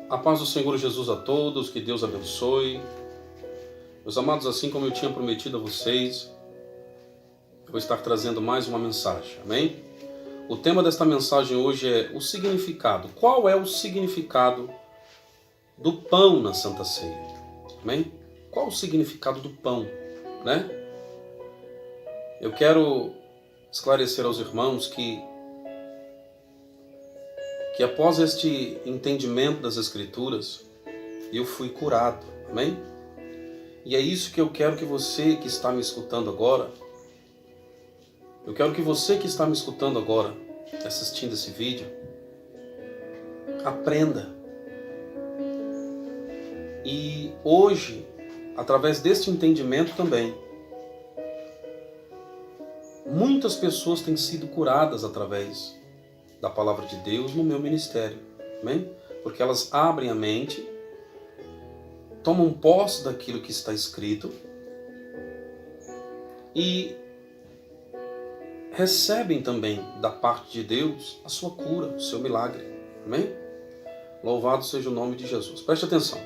A paz do Senhor Jesus a todos, que Deus abençoe. Meus amados, assim como eu tinha prometido a vocês, eu vou estar trazendo mais uma mensagem, amém? O tema desta mensagem hoje é o significado. Qual é o significado do pão na Santa Ceia? Amém? Qual o significado do pão, né? Eu quero esclarecer aos irmãos que após este entendimento das Escrituras, eu fui curado, amém? E é isso que eu quero que você que está me escutando agora, assistindo esse vídeo, aprenda. E hoje, através deste entendimento também, muitas pessoas têm sido curadas através da palavra de Deus no meu ministério, amém? Porque elas abrem a mente, tomam posse daquilo que está escrito e recebem também da parte de Deus a sua cura, o seu milagre, amém? Louvado seja o nome de Jesus. Preste atenção.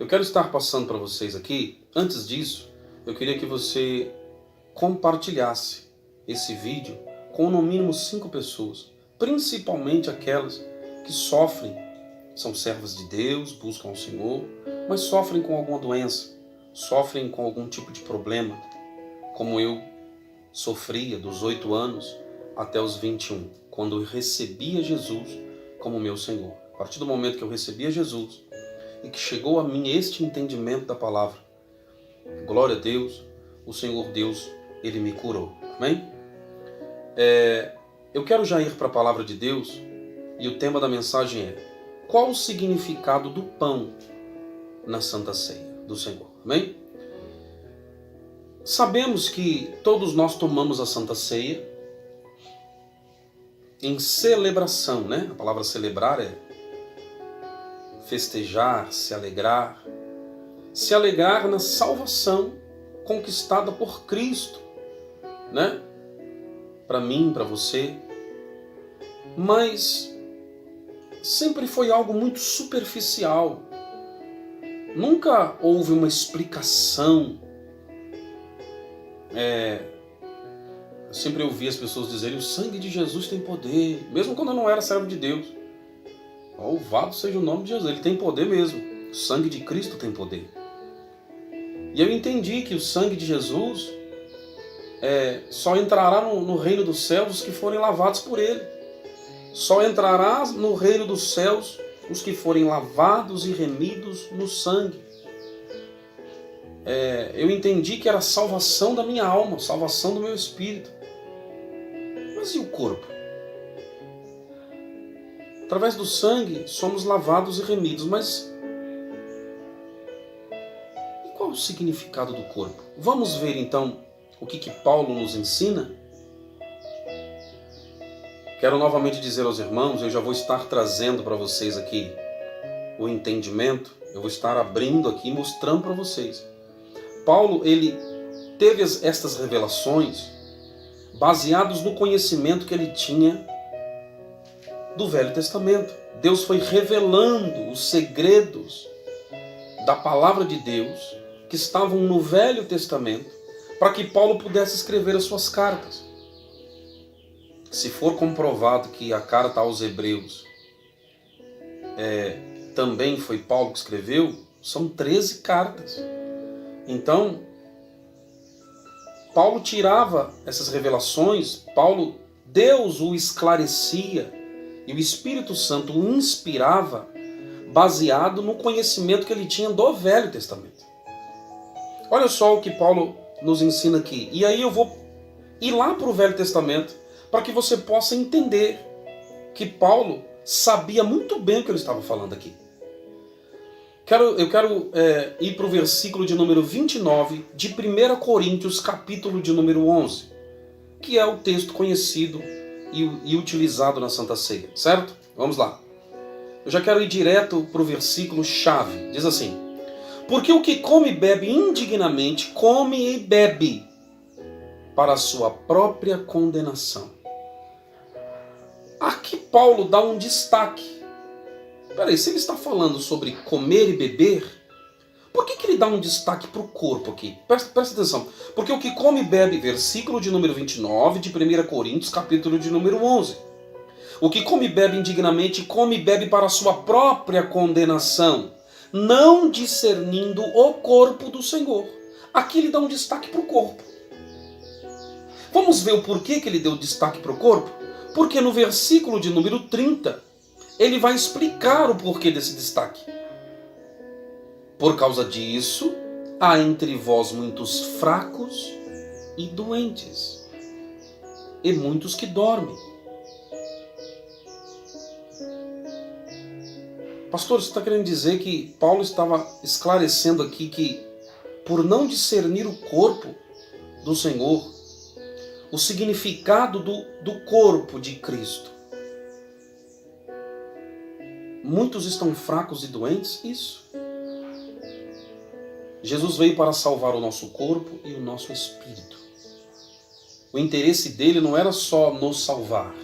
Eu quero estar passando para vocês aqui. Antes disso, eu queria que você compartilhasse esse vídeo com no mínimo 5 pessoas, principalmente aquelas que sofrem, são servas de Deus, buscam o Senhor, mas sofrem com alguma doença, sofrem com algum tipo de problema, como eu sofria dos 8 anos até os 21, quando eu recebia Jesus como meu Senhor. A partir do momento que eu recebia Jesus e que chegou a mim este entendimento da palavra, glória a Deus, o Senhor Deus, Ele me curou. Amém? Eu quero já ir para a palavra de Deus e o tema da mensagem é: qual o significado do pão na Santa Ceia do Senhor? Amém? Sabemos que todos nós tomamos a Santa Ceia em celebração, né? A palavra celebrar é festejar, se alegrar na salvação conquistada por Cristo, né? Para mim, para você. Mas sempre foi algo muito superficial. Nunca houve uma explicação. Eu sempre ouvi as pessoas dizerem: o sangue de Jesus tem poder, mesmo quando eu não era servo de Deus. Louvado seja o nome de Jesus, ele tem poder mesmo. O sangue de Cristo tem poder. E eu entendi que o sangue de Jesus só entrará no reino dos céus os que forem lavados por ele. Só entrará no reino dos céus os que forem lavados e remidos no sangue. Eu entendi que era a salvação da minha alma, salvação do meu espírito. Mas e o corpo? Através do sangue somos lavados e remidos, mas e qual o significado do corpo? Vamos ver então o que Paulo nos ensina? Quero novamente dizer aos irmãos, eu já vou estar trazendo para vocês aqui o entendimento, eu vou estar abrindo aqui, mostrando para vocês. Paulo, ele teve estas revelações baseados no conhecimento que ele tinha do Velho Testamento. Deus foi revelando os segredos da palavra de Deus que estavam no Velho Testamento para que Paulo pudesse escrever as suas cartas. Se for comprovado que a carta aos Hebreus também foi Paulo que escreveu, são 13 cartas. Então, Paulo tirava essas revelações, Deus o esclarecia e o Espírito Santo o inspirava baseado no conhecimento que ele tinha do Velho Testamento. Olha só o que Paulo nos ensina aqui. E aí eu vou ir lá para o Velho Testamento para que você possa entender que Paulo sabia muito bem o que ele estava falando aqui. Eu quero ir para o versículo de número 29 de 1 Coríntios, capítulo de número 11, que é o texto conhecido e utilizado na Santa Ceia, certo? Vamos lá. Eu já quero ir direto para o versículo chave. Diz assim: porque o que come e bebe indignamente, come e bebe para a sua própria condenação. Aqui Paulo dá um destaque Peraí, se ele está falando sobre comer e beber, por que ele dá um destaque para o corpo aqui? Presta atenção. Porque o que come e bebe, versículo de número 29 de 1 Coríntios, capítulo de número 11. O que come e bebe indignamente, come e bebe para a sua própria condenação, não discernindo o corpo do Senhor. Aqui ele dá um destaque para o corpo. Vamos ver o porquê que ele deu destaque para o corpo? Porque no versículo de número 30, ele vai explicar o porquê desse destaque. Por causa disso, há entre vós muitos fracos e doentes, e muitos que dormem. Pastor, você está querendo dizer que Paulo estava esclarecendo aqui que, por não discernir o corpo do Senhor, o significado do corpo de Cristo, muitos estão fracos e doentes? Isso. Jesus veio para salvar o nosso corpo e o nosso espírito. O interesse dele não era só nos salvar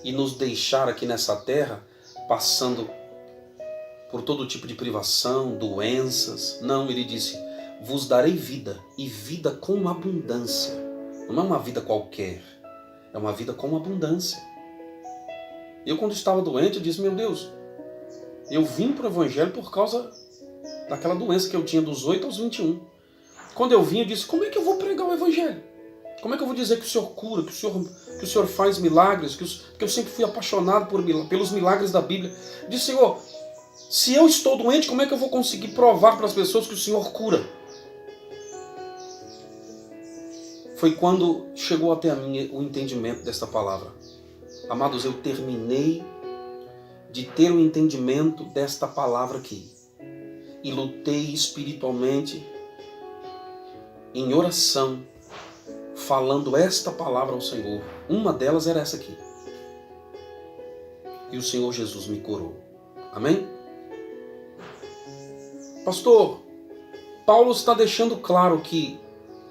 e nos deixar aqui nessa terra passando por todo tipo de privação, doenças. Não, ele disse, vos darei vida, e vida com abundância. Não é uma vida qualquer, é uma vida com abundância. Eu, quando estava doente, eu disse, meu Deus, eu vim para o Evangelho por causa daquela doença que eu tinha dos 8 aos 21. Quando eu vim, eu disse, como é que eu vou pregar o Evangelho? Como é que eu vou dizer que o Senhor cura, que o Senhor faz milagres, que eu sempre fui apaixonado pelos milagres da Bíblia? Eu disse, Senhor, se eu estou doente, como é que eu vou conseguir provar para as pessoas que o Senhor cura? Foi quando chegou até a mim o entendimento desta palavra. Amados, eu terminei de ter o entendimento desta palavra aqui. E lutei espiritualmente, em oração, falando esta palavra ao Senhor. Uma delas era essa aqui. E o Senhor Jesus me curou. Amém? Pastor, Paulo está deixando claro que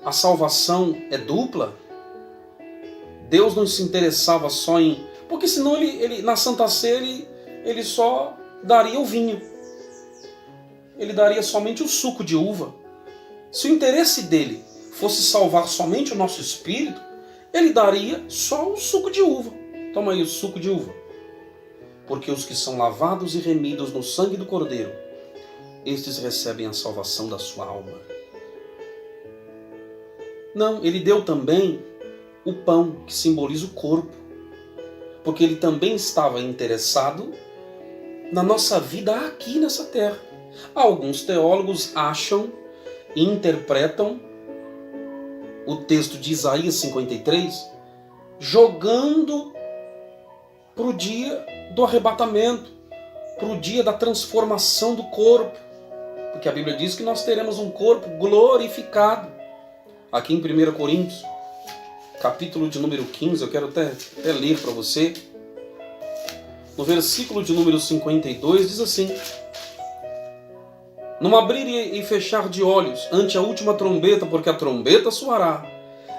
a salvação é dupla? Deus não se interessava só em... Porque senão ele na Santa Ceia ele só daria o vinho. Ele daria somente o suco de uva. Se o interesse dele fosse salvar somente o nosso espírito, ele daria só o suco de uva. Toma aí o suco de uva. Porque os que são lavados e remidos no sangue do Cordeiro, estes recebem a salvação da sua alma. Não, ele deu também o pão, que simboliza o corpo. Porque ele também estava interessado na nossa vida aqui nessa terra. Alguns teólogos acham e interpretam o texto de Isaías 53 jogando para o dia do arrebatamento, para o dia da transformação do corpo. Porque a Bíblia diz que nós teremos um corpo glorificado. Aqui em 1 Coríntios, capítulo de número 15, eu quero até ler para você. No versículo de número 52 diz assim: Num abrir e fechar de olhos, ante a última trombeta, porque a trombeta soará,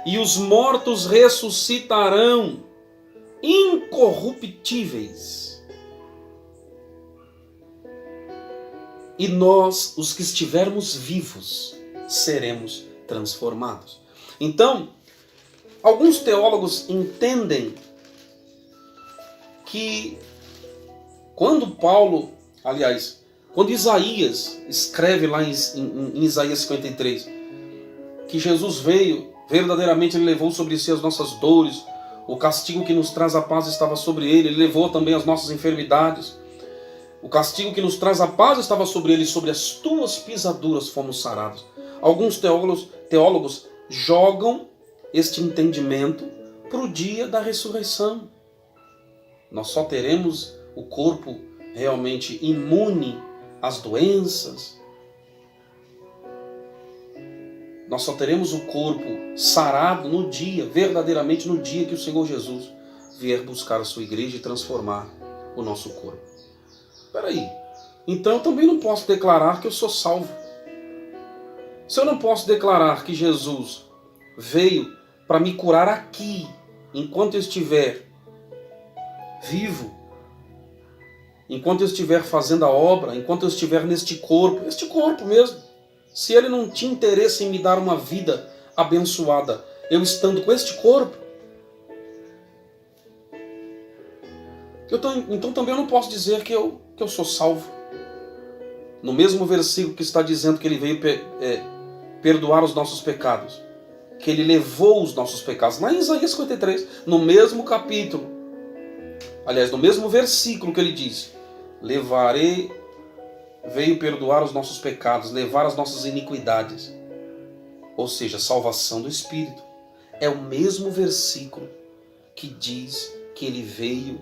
e os mortos ressuscitarão, incorruptíveis. E nós, os que estivermos vivos, seremos transformados. Então, alguns teólogos entendem que quando Isaías escreve lá em Isaías 53, que Jesus veio, verdadeiramente ele levou sobre si as nossas dores, o castigo que nos traz a paz estava sobre ele levou também as nossas enfermidades, o castigo que nos traz a paz estava sobre ele, sobre as tuas pisaduras fomos sarados. Alguns teólogos jogam este entendimento para o dia da ressurreição. Nós só teremos o corpo realmente imune às doenças. Nós só teremos o corpo sarado no dia, verdadeiramente no dia que o Senhor Jesus vier buscar a sua igreja e transformar o nosso corpo. Espera aí, então eu também não posso declarar que eu sou salvo. Se eu não posso declarar que Jesus veio para me curar aqui, enquanto eu estiver vivo, enquanto eu estiver fazendo a obra, enquanto eu estiver neste corpo mesmo, se ele não tinha interesse em me dar uma vida abençoada, eu estando com este corpo, então também eu não posso dizer que eu sou salvo. No mesmo versículo que está dizendo que ele veio perdoar os nossos pecados, que ele levou os nossos pecados, lá em Isaías 53, no mesmo capítulo, aliás, no mesmo versículo que ele diz, veio perdoar os nossos pecados, levar as nossas iniquidades, ou seja, salvação do Espírito. É o mesmo versículo que diz que ele veio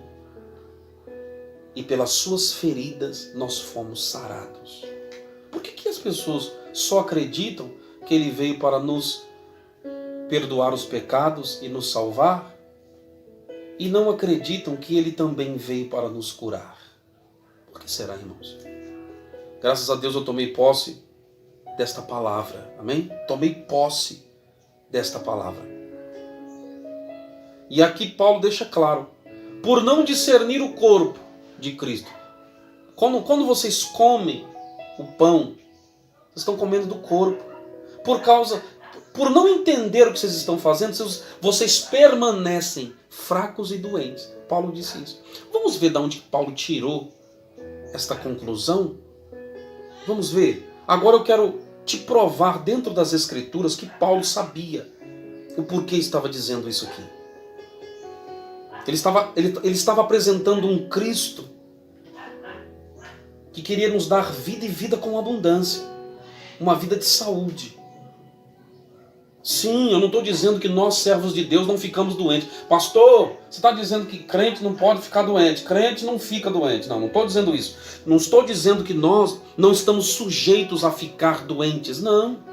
e pelas suas feridas nós fomos sarados. Por que as pessoas só acreditam que ele veio para nos perdoar os pecados e nos salvar, e não acreditam que ele também veio para nos curar? Por que será, irmãos? Graças a Deus eu tomei posse desta palavra, amém? Tomei posse desta palavra. E aqui Paulo deixa claro, por não discernir o corpo de Cristo. Quando vocês comem o pão, vocês estão comendo do corpo. Por não entender o que vocês estão fazendo, vocês permanecem fracos e doentes. Paulo disse isso. Vamos ver de onde Paulo tirou esta conclusão? Vamos ver. Agora eu quero te provar dentro das Escrituras que Paulo sabia o porquê estava dizendo isso aqui. Ele estava apresentando um Cristo que queria nos dar vida e vida com abundância. Uma vida de saúde. Sim, eu não estou dizendo que nós, servos de Deus, não ficamos doentes. Pastor, você está dizendo que crente não pode ficar doente. Crente não fica doente. Não estou dizendo isso. Não estou dizendo que nós não estamos sujeitos a ficar doentes. Não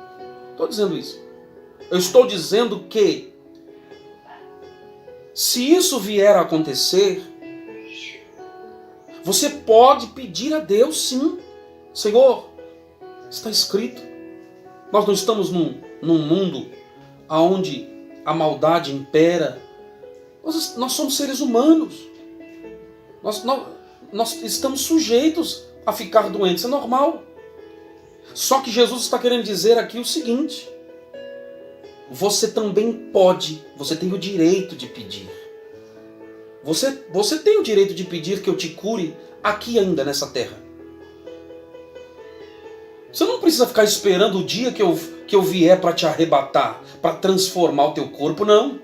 estou dizendo isso. Eu estou dizendo que se isso vier a acontecer, você pode pedir a Deus, sim. Senhor, está escrito. Nós não estamos num mundo onde a maldade impera. Nós somos seres humanos. Nós estamos sujeitos a ficar doentes, é normal. Só que Jesus está querendo dizer aqui o seguinte: você também pode, você tem o direito de pedir. Você tem o direito de pedir que eu te cure aqui ainda nessa terra. Você não precisa ficar esperando o dia que eu vier para te arrebatar, para transformar o teu corpo, não.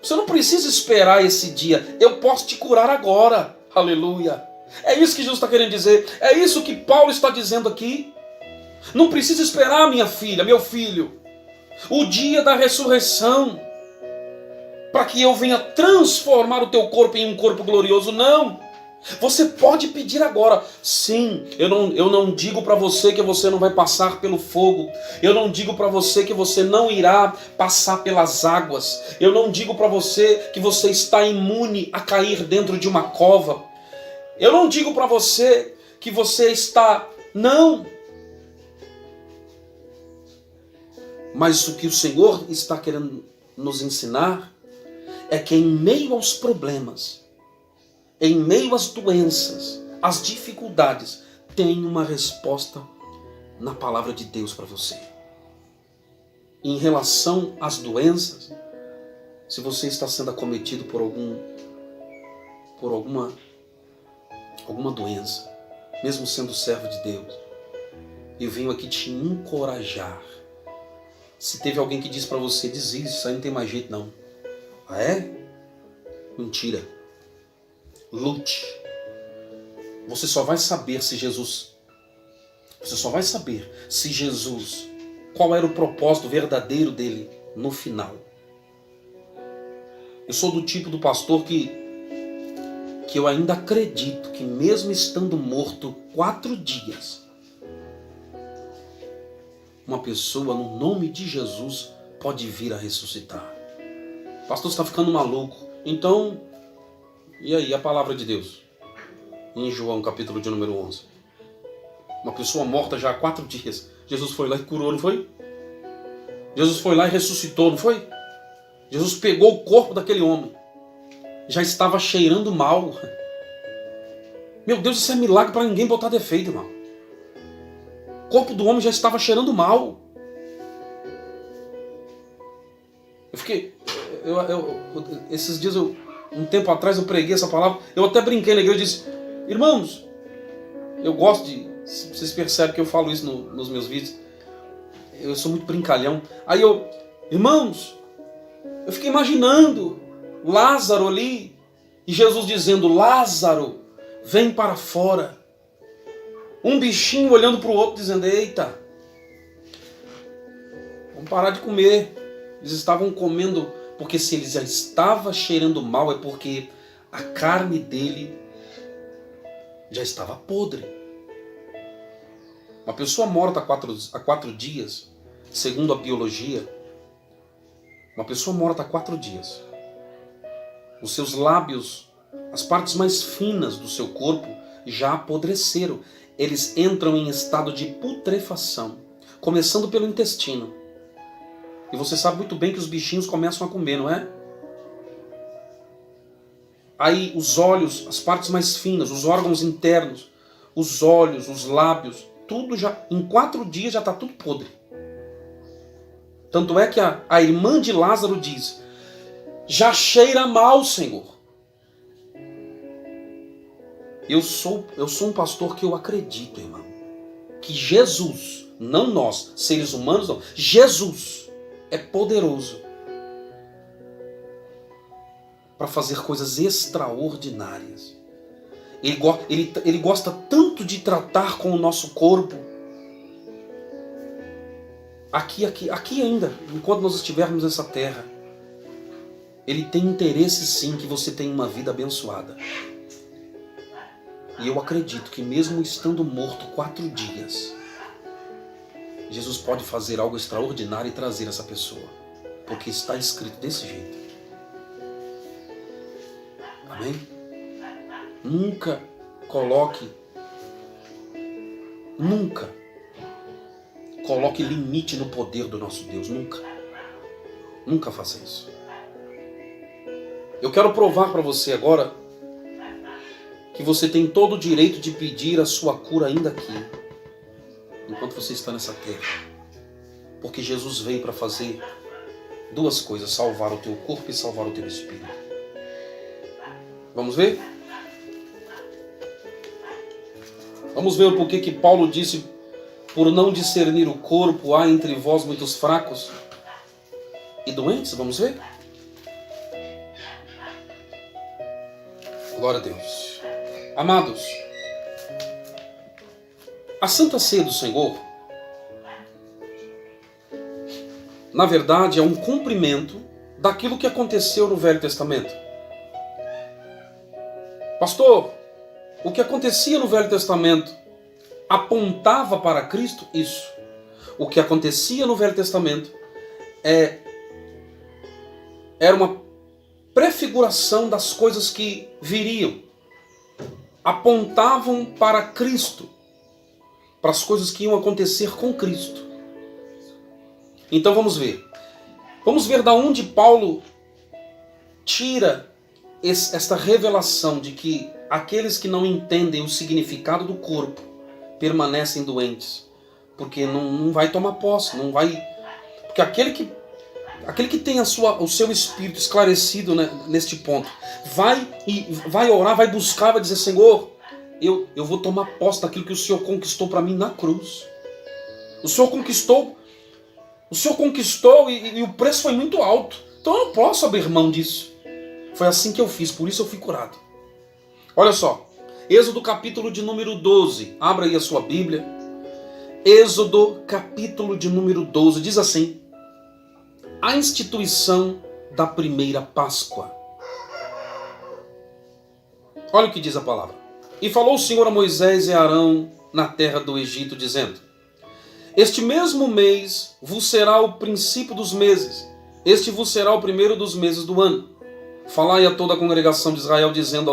Você não precisa esperar esse dia. Eu posso te curar agora. Aleluia. É isso que Jesus está querendo dizer. É isso que Paulo está dizendo aqui. Não precisa esperar, minha filha, meu filho, o dia da ressurreição, para que eu venha transformar o teu corpo em um corpo glorioso. Não. Você pode pedir agora. Sim, eu não digo para você que você não vai passar pelo fogo. Eu não digo para você que você não irá passar pelas águas. Eu não digo para você que você está imune a cair dentro de uma cova. Eu não digo para você que você está... Não. Mas o que o Senhor está querendo nos ensinar é que em meio aos problemas, em meio às doenças, às dificuldades, tem uma resposta na palavra de Deus para você. Em relação às doenças, se você está sendo acometido por alguma doença, mesmo sendo servo de Deus, eu venho aqui te encorajar. Se teve alguém que disse para você, desiste, isso aí não tem mais jeito não. Ah é? Mentira. Lute. Você só vai saber se Jesus, qual era o propósito verdadeiro dele no final. Eu sou do tipo do pastor que eu ainda acredito que mesmo estando morto 4 dias, uma pessoa no nome de Jesus pode vir a ressuscitar. Pastor, você está ficando maluco. Então, e aí a palavra de Deus? Em João, capítulo de número 11. Uma pessoa morta já há 4 dias. Jesus foi lá e curou, não foi? Jesus foi lá e ressuscitou, não foi? Jesus pegou o corpo daquele homem. Já estava cheirando mal. Meu Deus, isso é milagre para ninguém botar defeito, irmão. O corpo do homem já estava cheirando mal. Esses dias, um tempo atrás, eu preguei essa palavra. Eu até brinquei na igreja e disse: irmãos, eu gosto de... Vocês percebem que eu falo isso nos meus vídeos. Eu sou muito brincalhão. Aí irmãos, eu fiquei imaginando Lázaro ali, e Jesus dizendo: Lázaro, vem para fora. Um bichinho olhando para o outro dizendo: eita, vamos parar de comer. Eles estavam comendo, porque se ele já estava cheirando mal, é porque a carne dele já estava podre. Uma pessoa morta há 4 dias, segundo a biologia, uma pessoa morta há 4 dias, os seus lábios, as partes mais finas do seu corpo já apodreceram. Eles entram em estado de putrefação, começando pelo intestino. E você sabe muito bem que os bichinhos começam a comer, não é? Aí os olhos, as partes mais finas, os órgãos internos, os olhos, os lábios, tudo já, em 4 dias já está tudo podre. Tanto é que a irmã de Lázaro diz: já cheira mal, Senhor. Eu sou um pastor que eu acredito, irmão, que Jesus, não nós, seres humanos, não, Jesus é poderoso para fazer coisas extraordinárias. Ele gosta tanto de tratar com o nosso corpo. Aqui ainda, enquanto nós estivermos nessa terra, Ele tem interesse sim que você tenha uma vida abençoada. E eu acredito que mesmo estando morto 4 dias, Jesus pode fazer algo extraordinário e trazer essa pessoa. Porque está escrito desse jeito. Amém? Nunca coloque limite no poder do nosso Deus. Nunca faça isso. Eu quero provar para você agora que você tem todo o direito de pedir a sua cura ainda aqui, enquanto você está nessa terra. Porque Jesus veio para fazer 2 coisas: salvar o teu corpo e salvar o teu espírito. Vamos ver? Vamos ver o porquê que Paulo disse: por não discernir o corpo, há entre vós muitos fracos e doentes. Vamos ver? Glória a Deus. Amados, a Santa Ceia do Senhor, na verdade, é um cumprimento daquilo que aconteceu no Velho Testamento. Pastor, o que acontecia no Velho Testamento apontava para Cristo? Isso. O que acontecia no Velho Testamento era uma prefiguração das coisas que viriam. Apontavam para Cristo, para as coisas que iam acontecer com Cristo. Então vamos ver. Vamos ver da onde Paulo tira esta revelação de que aqueles que não entendem o significado do corpo permanecem doentes, porque não vai tomar posse, não vai, porque aquele que tem o seu espírito esclarecido, né, neste ponto, vai orar, vai buscar, vai dizer: Senhor, eu vou tomar posse daquilo que o Senhor conquistou para mim na cruz. O Senhor conquistou e o preço foi muito alto. Então eu não posso abrir mão disso. Foi assim que eu fiz, por isso eu fui curado. Olha só, Êxodo capítulo de número 12. Abra aí a sua Bíblia. Êxodo capítulo de número 12. Diz assim: a instituição da primeira Páscoa. Olha o que diz a palavra. E falou o Senhor a Moisés e a Arão na terra do Egito, dizendo: este mesmo mês vos será o princípio dos meses, este vos será o primeiro dos meses do ano. Falai a toda a congregação de Israel, dizendo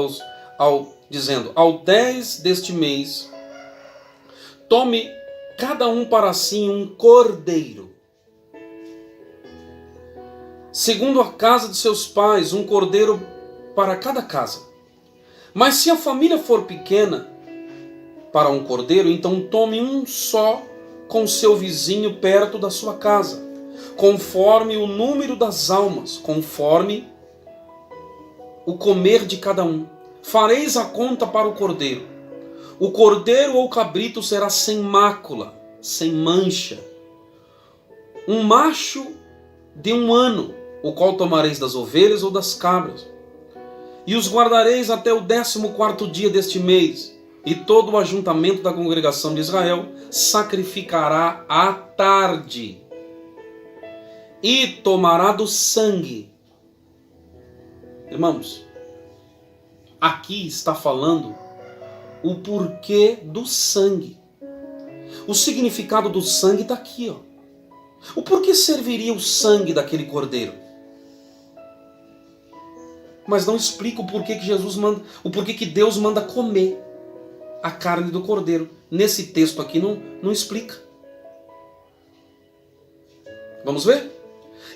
ao 10 deste mês, tome cada um para si um cordeiro, segundo a casa de seus pais, um cordeiro para cada casa. Mas se a família for pequena para um cordeiro, então tome um só com seu vizinho perto da sua casa, conforme o número das almas, conforme o comer de cada um. Fareis a conta para o cordeiro. O cordeiro ou cabrito será sem mácula, sem mancha. Um macho de 1 ano, o qual tomareis das ovelhas ou das cabras. E os guardareis até o 14º dia deste mês. E todo o ajuntamento da congregação de Israel sacrificará à tarde. E tomará do sangue. Irmãos, aqui está falando o porquê do sangue. O significado do sangue está aqui, ó. O porquê serviria o sangue daquele cordeiro? Mas não explica o porquê que Jesus manda, o porquê que Deus manda comer a carne do cordeiro. Nesse texto aqui não explica. Vamos ver?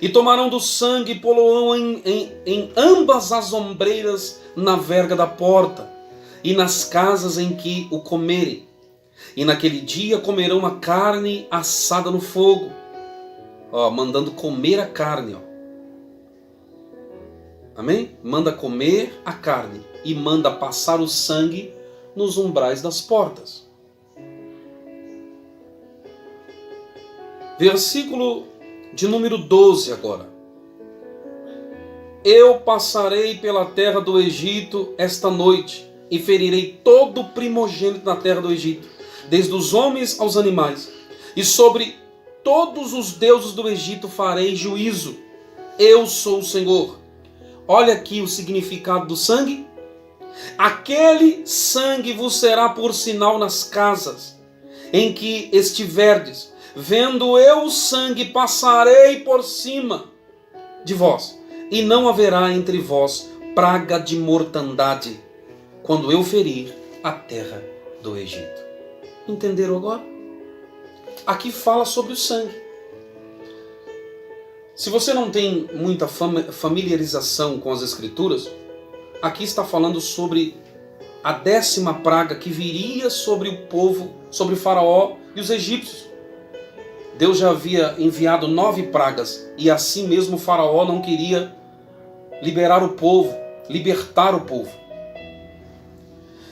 E tomarão do sangue e poloão em ambas as ombreiras na verga da porta e nas casas em que o comerem. E naquele dia comerão a carne assada no fogo. Ó, mandando comer a carne, ó. Amém? Manda comer a carne e manda passar o sangue nos umbrais das portas. Versículo de número 12 agora. Eu passarei pela terra do Egito esta noite e ferirei todo o primogênito na terra do Egito, desde os homens aos animais, e sobre todos os deuses do Egito farei juízo. Eu sou o Senhor. Olha aqui o significado do sangue. Aquele sangue vos será por sinal nas casas em que estiverdes. Vendo eu o sangue, passarei por cima de vós, e não haverá entre vós praga de mortandade, quando eu ferir a terra do Egito. Entenderam agora? Aqui fala sobre o sangue. Se você não tem muita familiarização com as Escrituras, aqui está falando sobre a 10ª praga que viria sobre o povo, sobre o faraó e os egípcios. Deus já havia enviado 9 pragas e assim mesmo o faraó não queria liberar o povo, libertar o povo.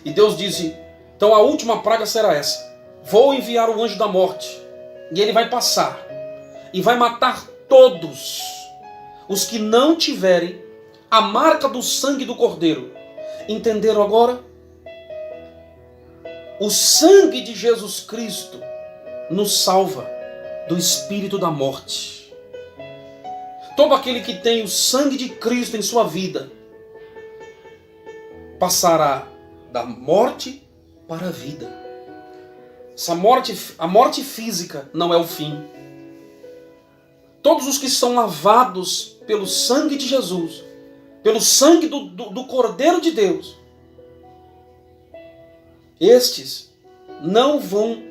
E Deus disse, então a última praga será essa. Vou enviar o anjo da morte e ele vai passar e vai matar todos os que não tiverem a marca do sangue do cordeiro. Entenderam agora? O sangue de Jesus Cristo nos salva do espírito da morte. Todo aquele que tem o sangue de Cristo em sua vida passará da morte para a vida. A morte física não é o fim. Todos os que são lavados pelo sangue de Jesus, pelo sangue do Cordeiro de Deus, estes não vão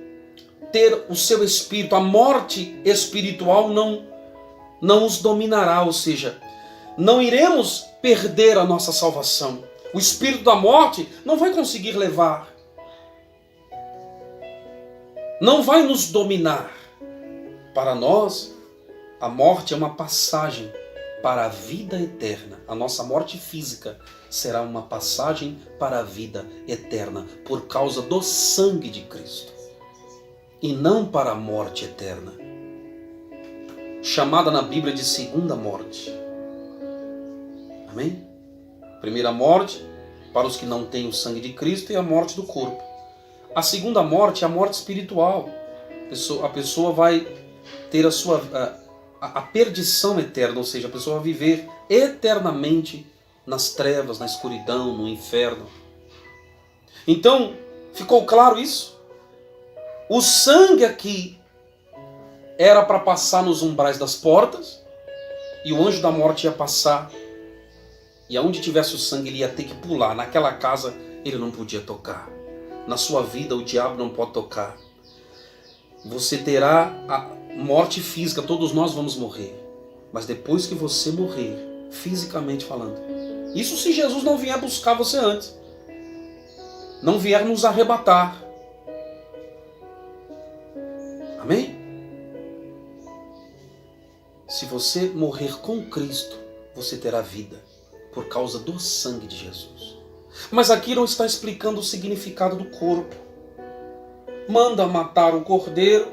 ter o seu espírito, a morte espiritual não os dominará, ou seja, não iremos perder a nossa salvação. O espírito da morte não vai conseguir levar, não vai nos dominar. Para nós, a morte é uma passagem para a vida eterna. A nossa morte física será uma passagem para a vida eterna por causa do sangue de Cristo e não para a morte eterna, chamada na Bíblia de segunda morte. Amém? Primeira morte para os que não têm o sangue de Cristo e a morte do corpo. A segunda morte é a morte espiritual. A pessoa vai ter a perdição eterna, ou seja, a pessoa vai viver eternamente nas trevas, na escuridão, no inferno. Então, ficou claro isso? O sangue aqui era para passar nos umbrais das portas, e o anjo da morte ia passar, e aonde tivesse o sangue ele ia ter que pular. Naquela casa ele não podia tocar. Na sua vida o diabo não pode tocar. Você terá a morte física, todos nós vamos morrer. Mas depois que você morrer, fisicamente falando, isso se Jesus não vier buscar você antes. não vier nos arrebatar. Amém? Se você morrer com Cristo, você terá vida por causa do sangue de Jesus. Mas aqui não está explicando o significado do corpo. Manda matar o cordeiro.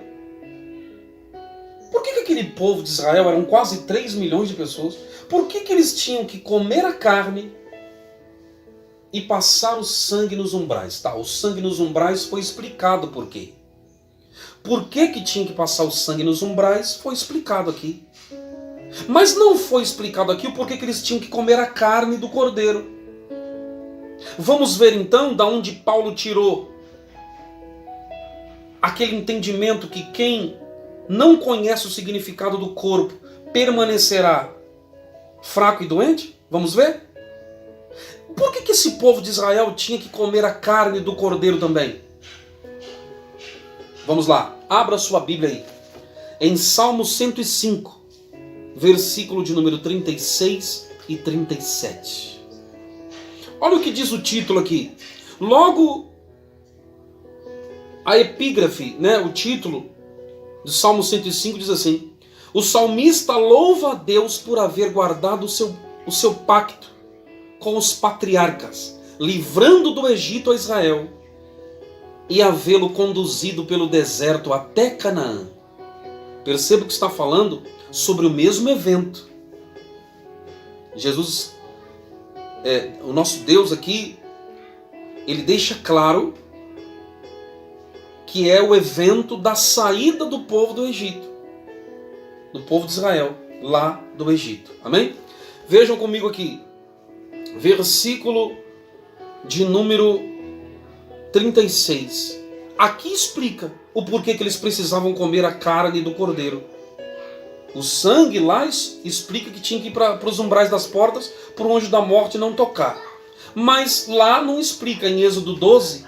Por que aquele povo de Israel, eram quase 3 milhões de pessoas, por que eles tinham que comer a carne e passar o sangue nos umbrais? Tá, o sangue nos umbrais foi explicado por quê. Por que tinha que passar o sangue nos umbrais foi explicado aqui. Mas não foi explicado aqui o porquê que eles tinham que comer a carne do cordeiro. Vamos ver então da onde Paulo tirou aquele entendimento que quem não conhece o significado do corpo permanecerá fraco e doente? Vamos ver? Por que esse povo de Israel tinha que comer a carne do cordeiro também? Vamos lá, abra sua Bíblia aí. Em Salmo 105, versículo de número 36 e 37. Olha o que diz o título aqui. Logo, a epígrafe, o título do Salmo 105 diz assim: o salmista louva a Deus por haver guardado o seu pacto com os patriarcas, livrando do Egito a Israel e havê-lo conduzido pelo deserto até Canaã. Perceba que está falando sobre o mesmo evento. Jesus, o nosso Deus aqui, ele deixa claro que é o evento da saída do povo do Egito, do povo de Israel, lá do Egito. Amém? Vejam comigo aqui, versículo de número 36. Aqui explica o porquê que eles precisavam comer a carne do cordeiro. O sangue lá explica que tinha que ir para os umbrais das portas para o anjo da morte não tocar. Mas lá não explica, em Êxodo 12,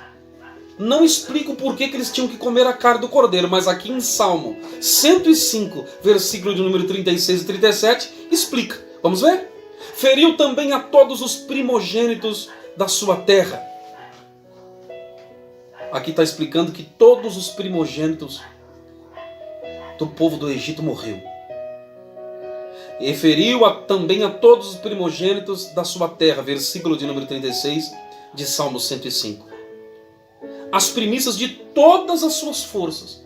não explica o porquê que eles tinham que comer a carne do cordeiro. Mas aqui em Salmo 105, versículo de número 36 e 37, explica. Vamos ver? Feriu também a todos os primogênitos da sua terra. Aqui está explicando que todos os primogênitos do povo do Egito morreu. E feriu também a todos os primogênitos da sua terra. Versículo de número 36 de Salmo 105. As primícias de todas as suas forças.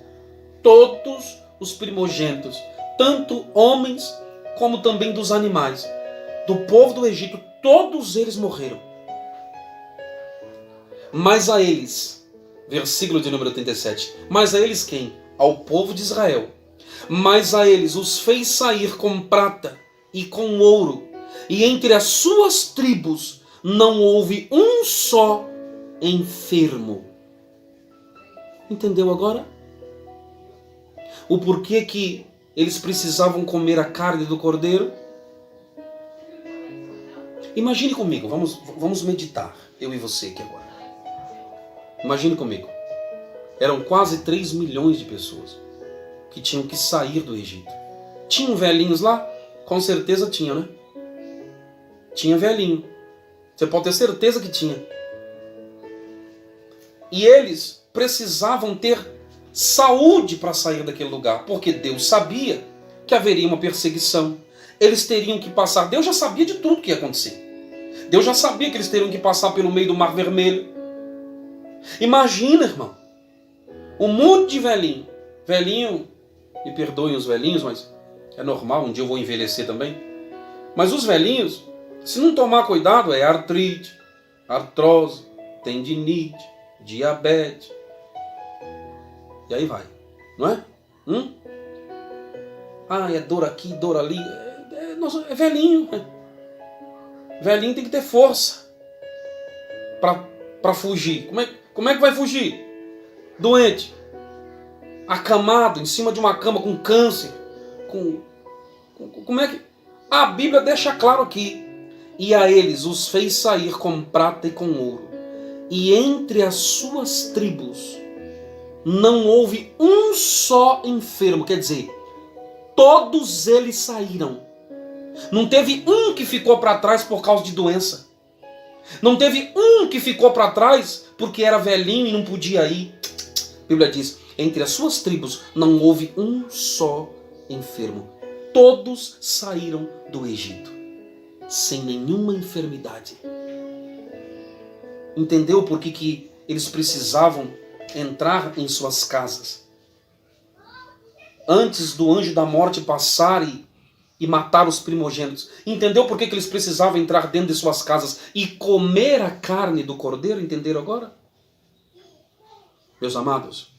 Todos os primogênitos, tanto homens como também dos animais, do povo do Egito, todos eles morreram. Mas a eles, versículo de número 37, mas a eles quem? Ao povo de Israel. Mas a eles os fez sair com prata e com ouro, e entre as suas tribos não houve um só enfermo. Entendeu agora? O porquê que eles precisavam comer a carne do cordeiro? Imagine comigo, vamos meditar, eu e você aqui agora. Imagine comigo. Eram quase 3 milhões de pessoas que tinham que sair do Egito. Tinham velhinhos lá? Com certeza tinham, né? Tinha velhinho. Você pode ter certeza que tinha. E eles precisavam ter saúde para sair daquele lugar, porque Deus sabia que haveria uma perseguição. Eles teriam que passar. Deus já sabia de tudo que ia acontecer. Deus já sabia que eles teriam que passar pelo meio do Mar Vermelho. Imagina, irmão, um monte de velhinho. Velhinho, me perdoem os velhinhos, mas é normal, um dia eu vou envelhecer também. Mas os velhinhos, se não tomar cuidado, é artrite, artrose, tendinite, diabetes. E aí vai, não é? É dor aqui, dor ali. É velhinho. Velhinho tem que ter força para fugir. Como é que vai fugir? Doente, acamado, em cima de uma cama com câncer. Como é que... A Bíblia deixa claro aqui. E a eles os fez sair com prata e com ouro. E entre as suas tribos não houve um só enfermo. Quer dizer, todos eles saíram. Não teve um que ficou para trás por causa de doença. Não teve um que ficou para trás porque era velhinho e não podia ir. A Bíblia diz, entre as suas tribos não houve um só enfermo. Todos saíram do Egito sem nenhuma enfermidade. Entendeu por que eles precisavam entrar em suas casas? Antes do anjo da morte passar e matar os primogênitos. Entendeu por que eles precisavam entrar dentro de suas casas e comer a carne do cordeiro? Entenderam agora? Meus amados,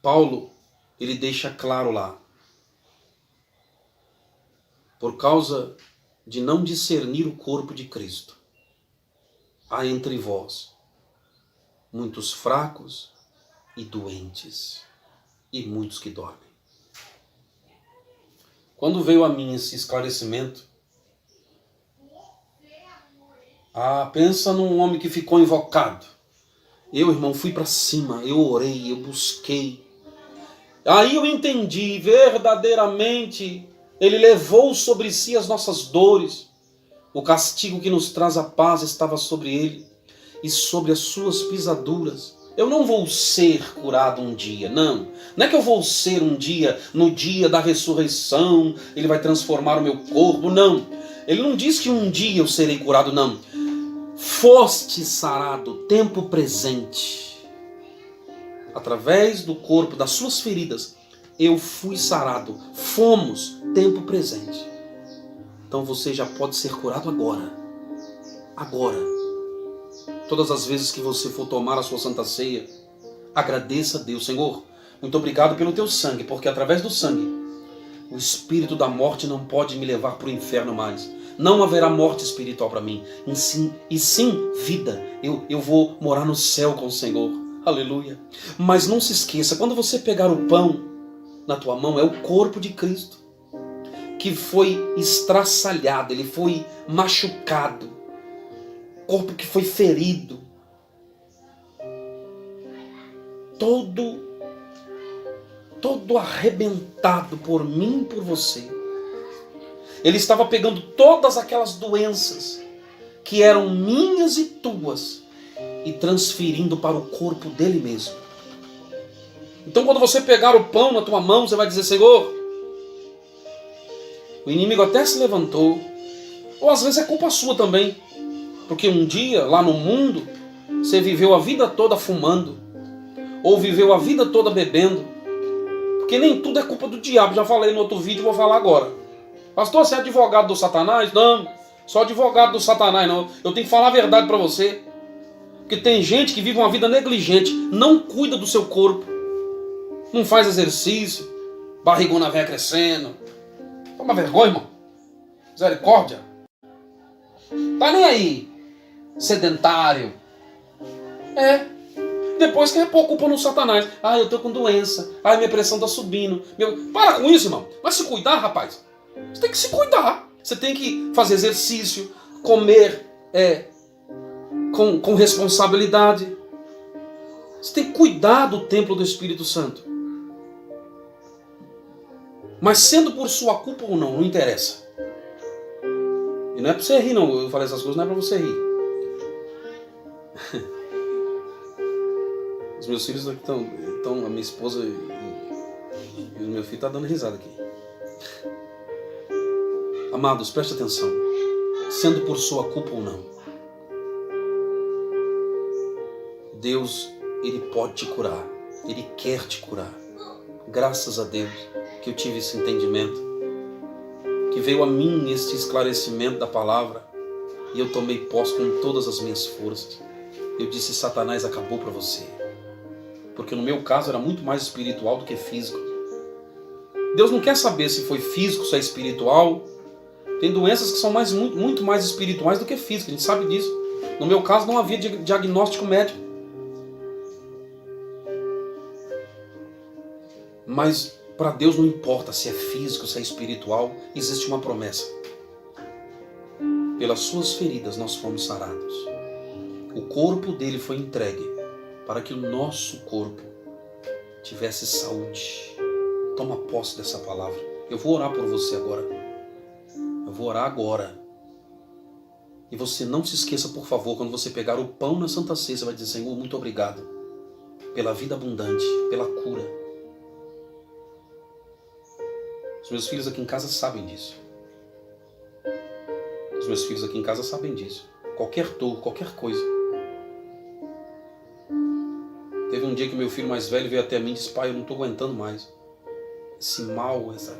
Paulo, ele deixa claro lá, por causa de não discernir o corpo de Cristo, há entre vós muitos fracos e doentes, e muitos que dormem. Quando veio a mim esse esclarecimento, pensa num homem que ficou invocado. Eu, irmão, fui para cima, eu orei, eu busquei. Aí eu entendi verdadeiramente, ele levou sobre si as nossas dores. O castigo que nos traz a paz estava sobre ele, e sobre as suas pisaduras. Eu não vou ser curado um dia, não. Não é que eu vou ser um dia, no dia da ressurreição, ele vai transformar o meu corpo, não. Ele não diz que um dia eu serei curado, não. Foste sarado, tempo presente. Através do corpo, das suas feridas, eu fui sarado. Fomos, tempo presente. Então você já pode ser curado agora. Agora. Todas as vezes que você for tomar a sua Santa Ceia, agradeça a Deus. Senhor, muito obrigado pelo teu sangue, porque através do sangue, o espírito da morte não pode me levar para o inferno mais. Não haverá morte espiritual para mim, e sim vida. Eu vou morar no céu com o Senhor. Aleluia. Mas não se esqueça, quando você pegar o pão na tua mão, é o corpo de Cristo, que foi estraçalhado, ele foi machucado. Corpo que foi ferido, todo arrebentado por mim e por você. Ele estava pegando todas aquelas doenças que eram minhas e tuas e transferindo para o corpo dele mesmo. Então quando você pegar o pão na tua mão, você vai dizer, Senhor, o inimigo até se levantou, ou às vezes é culpa sua também. Porque um dia, lá no mundo, você viveu a vida toda fumando. Ou viveu a vida toda bebendo. Porque nem tudo é culpa do diabo. Já falei no outro vídeo, vou falar agora. Pastor, você é advogado do Satanás? Não, sou advogado do Satanás não. Eu tenho que falar a verdade para você. Porque tem gente que vive uma vida negligente. Não cuida do seu corpo. Não faz exercício. Barrigona velha crescendo. Toma vergonha, irmão. Misericórdia. Tá nem aí. Sedentário. Depois que repor culpa no Satanás. Eu tô com doença. Minha pressão tá subindo. Para com isso, irmão. Vai se cuidar, rapaz. Você tem que se cuidar. Você tem que fazer exercício, comer com responsabilidade. Você tem que cuidar do templo do Espírito Santo. Mas sendo por sua culpa ou não interessa. E não é pra você rir, não. Eu falei essas coisas, não é pra você rir. Os meus filhos estão, a minha esposa e o meu filho estão dando risada aqui. Amados, preste atenção. Sendo por sua culpa ou não, Deus, Ele pode te curar. Ele quer te curar. Graças a Deus que eu tive esse entendimento, que veio a mim este esclarecimento da palavra, e eu tomei posse com todas as minhas forças. Eu disse, Satanás acabou para você. Porque no meu caso era muito mais espiritual do que físico. Deus não quer saber se foi físico, se é espiritual. Tem doenças que são muito mais espirituais do que físicas, a gente sabe disso. No meu caso não havia diagnóstico médico. Mas para Deus não importa se é físico, se é espiritual, existe uma promessa. Pelas suas feridas nós fomos sarados. O corpo dele foi entregue para que o nosso corpo tivesse saúde. Toma posse dessa palavra. Eu vou orar por você agora. Eu vou orar agora. E você não se esqueça, por favor, quando você pegar o pão na Santa Ceia, você vai dizer: Senhor, muito obrigado pela vida abundante, pela cura. Os meus filhos aqui em casa sabem disso. Os meus filhos aqui em casa sabem disso. Qualquer dor, qualquer coisa. Teve um dia que meu filho mais velho veio até mim e disse: pai, eu não estou aguentando mais. Esse mal, essa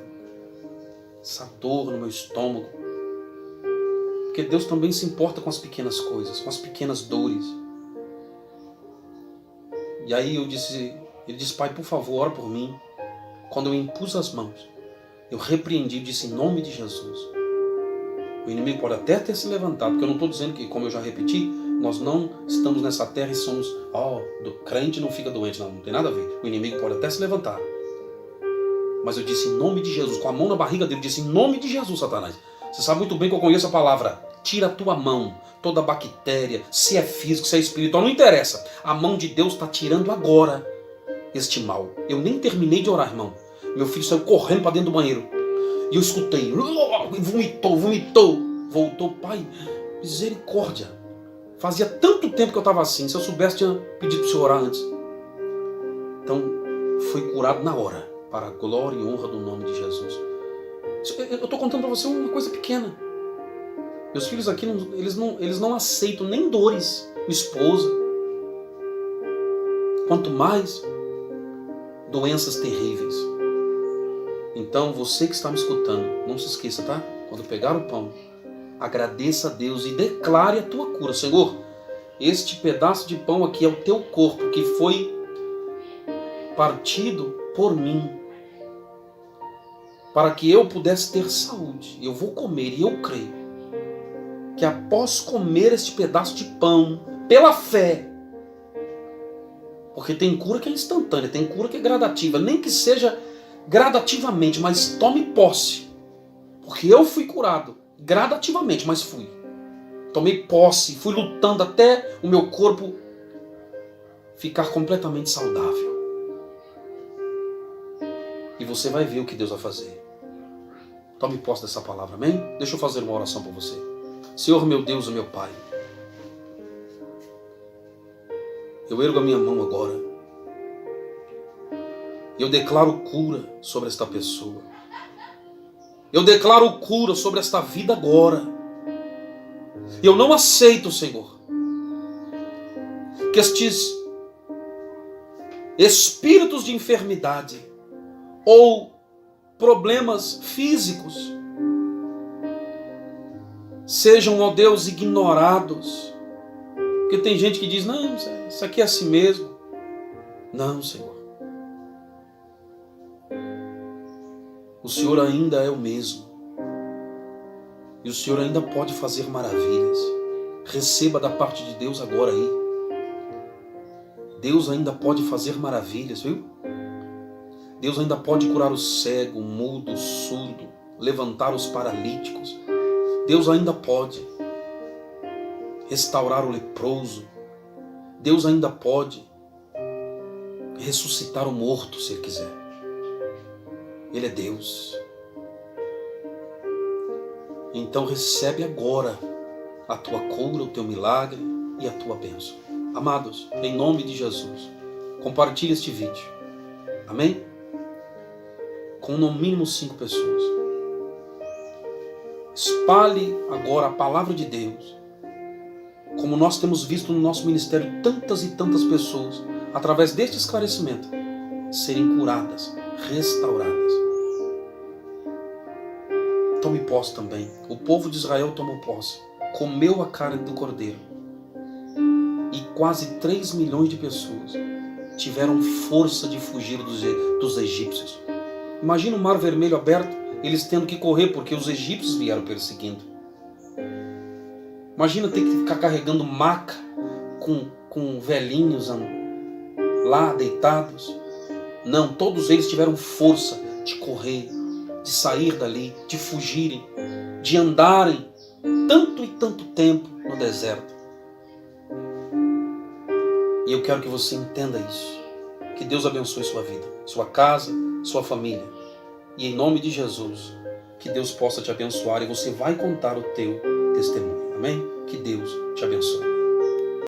dor no meu estômago. Porque Deus também se importa com as pequenas coisas, com as pequenas dores. E aí ele disse: pai, por favor, ora por mim. Quando eu impus as mãos, eu repreendi e disse: em nome de Jesus. O inimigo pode até ter se levantado, porque eu não estou dizendo que, como eu já repeti, nós não estamos nessa terra e somos, do crente não fica doente, não tem nada a ver. O inimigo pode até se levantar. Mas eu disse: em nome de Jesus, com a mão na barriga dele, eu disse: em nome de Jesus, Satanás. Você sabe muito bem que eu conheço a palavra. Tira a tua mão, toda bactéria, se é físico, se é espiritual, não interessa. A mão de Deus está tirando agora este mal. Eu nem terminei de orar, irmão. Meu filho saiu correndo para dentro do banheiro. E eu escutei, vomitou. Voltou: pai, misericórdia. Fazia tanto tempo que eu estava assim. Se eu soubesse, tinha pedido para o senhor orar antes. Então, foi curado na hora, para a glória e honra do nome de Jesus. Eu estou contando para você uma coisa pequena. Meus filhos aqui, eles não aceitam nem dores. Esposa. Quanto mais doenças terríveis. Então, você que está me escutando, não se esqueça, tá? Quando pegar o pão, agradeça a Deus e declare a tua cura. Senhor, este pedaço de pão aqui é o teu corpo que foi partido por mim, para que eu pudesse ter saúde. Eu vou comer e eu creio que após comer este pedaço de pão, pela fé, porque tem cura que é instantânea, tem cura que é gradativa, nem que seja gradativamente, mas tome posse, porque eu fui curado gradativamente, mas fui. Tomei posse, fui lutando até o meu corpo ficar completamente saudável. E você vai ver o que Deus vai fazer. Tome posse dessa palavra, amém? Deixa eu fazer uma oração por você. Senhor, meu Deus e meu Pai, eu ergo a minha mão agora. Eu declaro cura sobre esta pessoa. Eu declaro cura sobre esta vida agora. Eu não aceito, Senhor, que estes espíritos de enfermidade ou problemas físicos sejam, ó Deus, ignorados. Porque tem gente que diz: não, isso aqui é assim mesmo. Não, Senhor. O Senhor ainda é o mesmo. E o Senhor ainda pode fazer maravilhas. Receba da parte de Deus agora aí. Deus ainda pode fazer maravilhas, viu? Deus ainda pode curar o cego, o mudo, o surdo, levantar os paralíticos. Deus ainda pode restaurar o leproso. Deus ainda pode ressuscitar o morto, se Ele quiser. Ele é Deus. Então recebe agora a tua cura, o teu milagre e a tua bênção. Amados, em nome de Jesus, compartilhe este vídeo. Amém? Com no mínimo 5 pessoas. Espalhe agora a palavra de Deus. Como nós temos visto no nosso ministério tantas e tantas pessoas, através deste esclarecimento, serem curadas, restauradas. Tome posse também. O povo de Israel tomou posse. Comeu a carne do cordeiro. E quase 3 milhões de pessoas tiveram força de fugir dos egípcios. Imagina o mar vermelho aberto, eles tendo que correr porque os egípcios vieram perseguindo. Imagina ter que ficar carregando maca com velhinhos lá deitados. Não, todos eles tiveram força de correr, de sair dali, de fugirem, de andarem tanto e tanto tempo no deserto. E eu quero que você entenda isso. Que Deus abençoe sua vida, sua casa, sua família. E em nome de Jesus, Que Deus possa te abençoar e você vai contar o teu testemunho. Amém? Que Deus te abençoe.